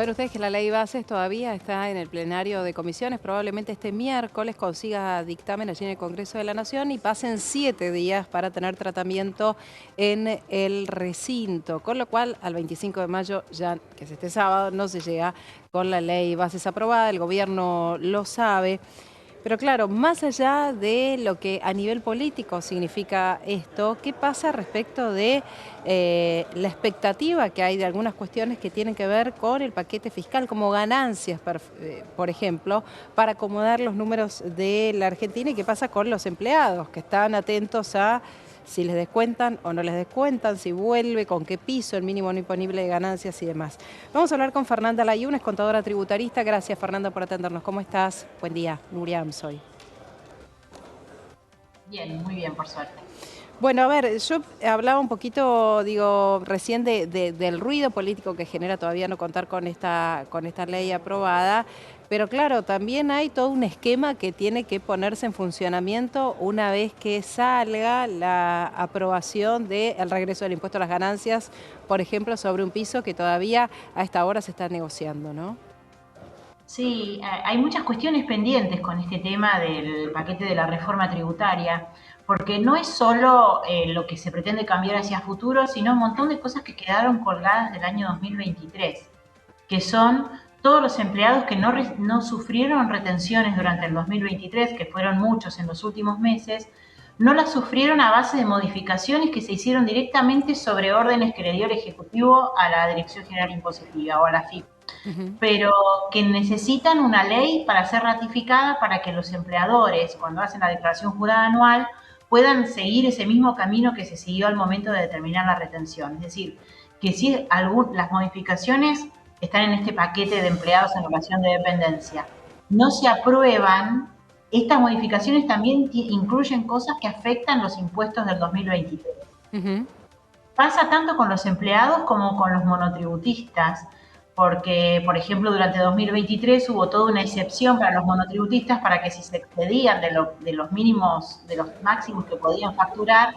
Saben ustedes que la ley bases todavía está en el plenario de comisiones, probablemente este miércoles consiga dictamen allí en el Congreso de la Nación y pasen 7 días para tener tratamiento en el recinto, con lo cual al 25 de mayo, ya que es este sábado, no se llega con la ley bases aprobada, el gobierno lo sabe. Pero claro, más allá de lo que a nivel político significa esto, ¿qué pasa respecto de la expectativa que hay de algunas cuestiones que tienen que ver con el paquete fiscal, como ganancias, por ejemplo, para acomodar los números de la Argentina? ¿Y qué pasa con los empleados que están atentos a si les descuentan o no les descuentan, si vuelve, con qué piso, el mínimo no imponible de ganancias y demás? Vamos a hablar con Fernanda Layún, contadora tributarista. Gracias, Fernanda, por atendernos. ¿Cómo estás? Buen día. Nuriam soy. Bien, muy bien, por suerte. Bueno, a ver, yo hablaba un poquito, digo, recién del ruido político que genera todavía no contar con esta ley aprobada, pero claro, también hay todo un esquema que tiene que ponerse en funcionamiento una vez que salga la aprobación del regreso del impuesto a las ganancias, por ejemplo, sobre un piso que todavía a esta hora se está negociando, ¿no? Sí, hay muchas cuestiones pendientes con este tema del paquete de la reforma tributaria, porque no es solo lo que se pretende cambiar hacia futuro, sino un montón de cosas que quedaron colgadas del año 2023, que son todos los empleados que no sufrieron retenciones durante el 2023, que fueron muchos en los últimos meses, no las sufrieron a base de modificaciones que se hicieron directamente sobre órdenes que le dio el Ejecutivo a la Dirección General Impositiva o a la FIP, Ujú. pero que necesitan una ley para ser ratificada para que los empleadores, cuando hacen la declaración jurada anual, puedan seguir ese mismo camino que se siguió al momento de determinar la retención. Es decir, que si las modificaciones están en este paquete de empleados en relación de dependencia, no se aprueban, estas modificaciones también incluyen cosas que afectan los impuestos del 2023. Ujú. Pasa tanto con los empleados como con los monotributistas, porque, por ejemplo, durante 2023 hubo toda una excepción para los monotributistas para que si se excedían de los mínimos, de los máximos que podían facturar,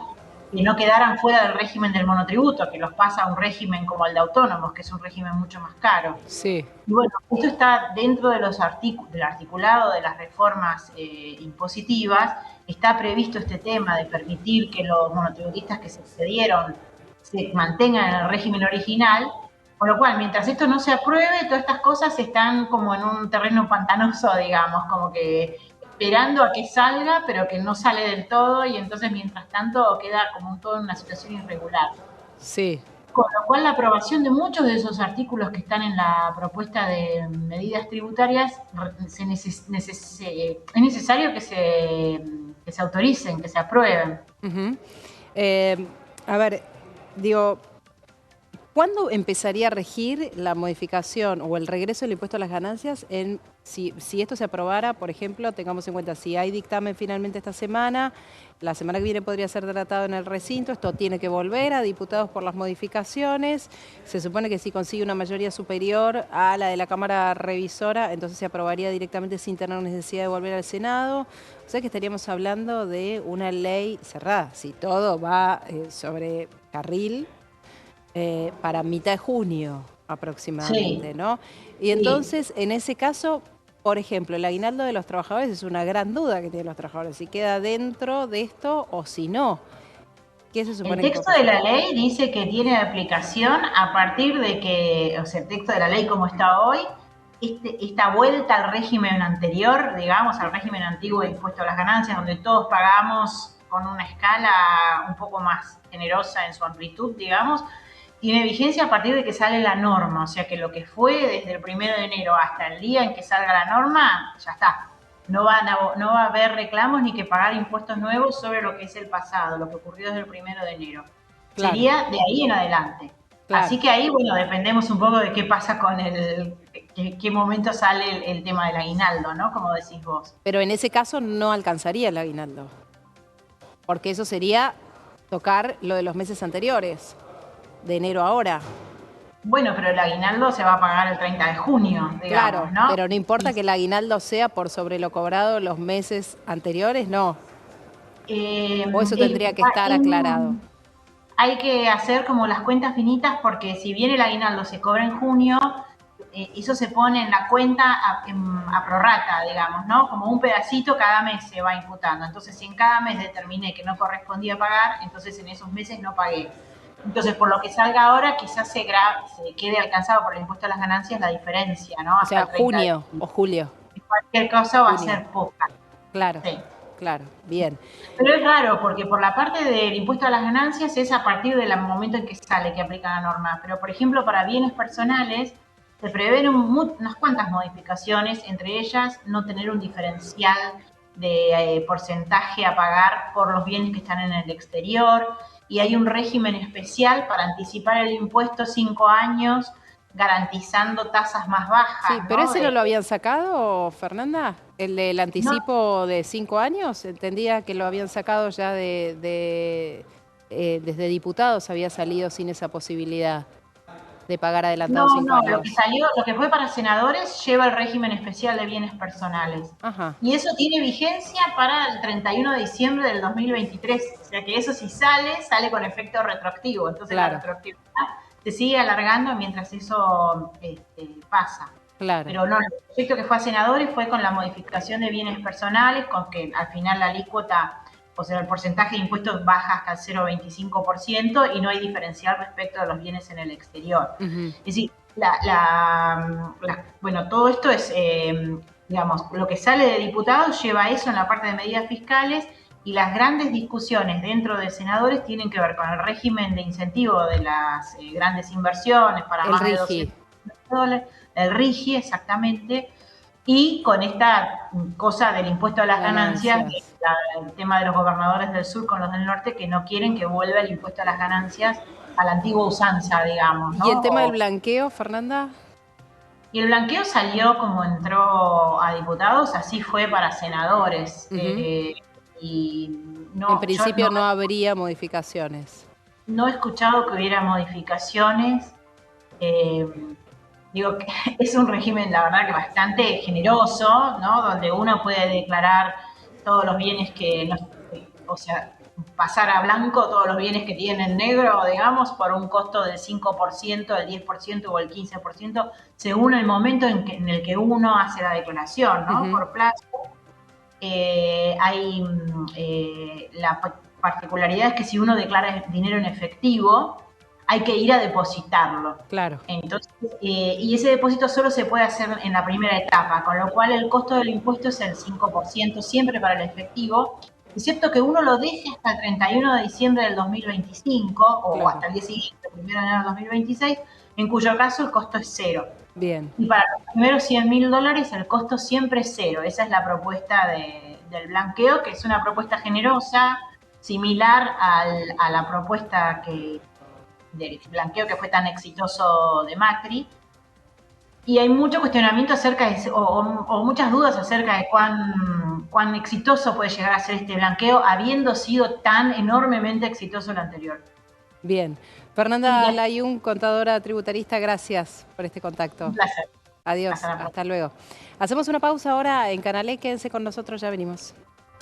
que no quedaran fuera del régimen del monotributo, que los pasa a un régimen como el de autónomos, que es un régimen mucho más caro. Sí. Y bueno, esto está dentro de del articulado de las reformas impositivas. Está previsto este tema de permitir que los monotributistas que se excedieron se mantengan en el régimen original, con lo cual, mientras esto no se apruebe, todas estas cosas están como en un terreno pantanoso, digamos, como que esperando a que salga, pero que no sale del todo, y entonces, mientras tanto, queda como todo en una situación irregular. Sí. Con lo cual, la aprobación de muchos de esos artículos que están en la propuesta de medidas tributarias, es necesario que se autoricen, que se aprueben. Ujú. Eh, a ver, digo, ¿cuándo empezaría a regir la modificación o el regreso del impuesto a las ganancias? Si esto se aprobara, por ejemplo, tengamos en cuenta, si hay dictamen finalmente esta semana, la semana que viene podría ser tratado en el recinto, esto tiene que volver a diputados por las modificaciones, se supone que si consigue una mayoría superior a la de la Cámara Revisora, entonces se aprobaría directamente sin tener necesidad de volver al Senado, o sea que estaríamos hablando de una ley cerrada, si todo va sobre carril, para mitad de junio Sí, aproximadamente, ¿no? Y sí. entonces, en ese caso, por ejemplo, el aguinaldo de los trabajadores es una gran duda que tienen los trabajadores, si queda dentro de esto o si no. ¿Qué se El supone que puede texto de pasar? la ley dice que tiene aplicación a partir de que, o sea, el texto de la ley como está hoy, esta vuelta al régimen anterior, digamos, al régimen antiguo de impuesto a las ganancias, donde todos pagamos con una escala un poco más generosa en su amplitud, digamos, tiene vigencia a partir de que sale la norma, o sea que lo que fue desde el 1 de enero hasta el día en que salga la norma, ya está. No va a haber reclamos ni que pagar impuestos nuevos sobre lo que es el pasado, lo que ocurrió desde el 1 de enero. Claro, Sería de ahí en adelante. claro. Así que ahí, bueno, dependemos un poco de qué pasa con qué momento sale el tema del aguinaldo, ¿no? Como decís vos. Pero en ese caso no alcanzaría el aguinaldo, porque eso sería tocar lo de los meses anteriores, de enero a ahora. Bueno, pero el aguinaldo se va a pagar el 30 de junio, digamos, Claro, ¿no? pero no importa Y, que el aguinaldo sea por sobre lo cobrado los meses anteriores, no. eh, O eso es- tendría que estar aclarado. hay que hacer como las cuentas finitas porque si bien el aguinaldo se cobra en junio, eso se pone en la cuenta a prorrata, digamos, ¿no? Como un pedacito cada mes se va imputando. Entonces, si en cada mes determiné que no correspondía pagar, entonces en esos meses no pagué. Entonces, por lo que salga ahora, quizás se quede alcanzado por el impuesto a las ganancias la diferencia, ¿no? O Hasta sea, el 30 de junio o julio. cualquier cosa va a Junio. ser poca. Claro, Sí. claro, bien. Pero es raro, porque por la parte del impuesto a las ganancias es a partir del momento en que sale que aplica la norma. Pero, por ejemplo, para bienes personales se prevén unas cuantas modificaciones, entre ellas no tener un diferencial de porcentaje a pagar por los bienes que están en el exterior, y hay un régimen especial para anticipar el impuesto 5 años, garantizando tasas más bajas. Sí, pero ¿no? ese no lo habían sacado, Fernanda, el del No, anticipo de 5 años. Entendía que lo habían sacado ya desde diputados, había salido sin esa posibilidad de pagar adelantado 5 no, lo que años. salió, lo que fue para senadores lleva el régimen especial de bienes personales. Ajá, Y eso tiene vigencia para el 31 de diciembre del 2023. O sea que eso si sale con efecto retroactivo. Entonces la claro, retroactividad se sigue alargando mientras eso pasa. claro. Pero no, el proyecto que fue a senadores fue con la modificación de bienes personales, con que al final la alícuota, o sea, el porcentaje de impuestos baja hasta el 0,25% y no hay diferencial respecto de los bienes en el exterior. Ujú. Es decir, bueno, todo esto es, digamos, lo que sale de diputados lleva eso en la parte de medidas fiscales, y las grandes discusiones dentro de senadores tienen que ver con el régimen de incentivo de las grandes inversiones para El más de RIGI, 200 dólares, el RIGI exactamente, y con esta cosa del impuesto a las ganancias, ganancias. el tema de los gobernadores del sur con los del norte que no quieren que vuelva el impuesto a las ganancias a la antigua usanza, digamos, ¿Y el tema del ¿no? blanqueo, Fernanda? Y el blanqueo salió como entró a diputados, así fue para senadores. Ujú. Y En no, yo principio no habría modificaciones. no he escuchado que hubiera modificaciones. Eh, Digo que es un régimen, la verdad, que bastante generoso, ¿no? Donde uno puede declarar todos los bienes que, no, o sea, pasar a blanco todos los bienes que tienen negro, digamos, por un costo del 5%, el 10% o el 15%, según el momento en el que uno hace la declaración, ¿no? Ujú. Por plazo. Hay la particularidad es que si uno declara dinero en efectivo, hay que ir a depositarlo. Claro, Entonces, y ese depósito solo se puede hacer en la primera etapa, con lo cual el costo del impuesto es el 5% siempre para el efectivo, excepto que uno lo deje hasta el 31 de diciembre del 2025 o claro. hasta el día siguiente, 1 de enero del 2026, en cuyo caso el costo es cero. Bien. Y para los primeros $100.000 el costo siempre es cero. Esa es la propuesta del blanqueo, que es una propuesta generosa, similar a la propuesta del blanqueo que fue tan exitoso de Macri. Y hay mucho cuestionamiento acerca o muchas dudas acerca de cuán exitoso puede llegar a ser este blanqueo, habiendo sido tan enormemente exitoso el anterior. Bien. Y Fernanda Layún, contadora tributarista, gracias por este un contacto. placer. Hasta Adiós, la próxima. hasta luego. Hacemos una pausa ahora en Canalé, quédense con nosotros, ya venimos.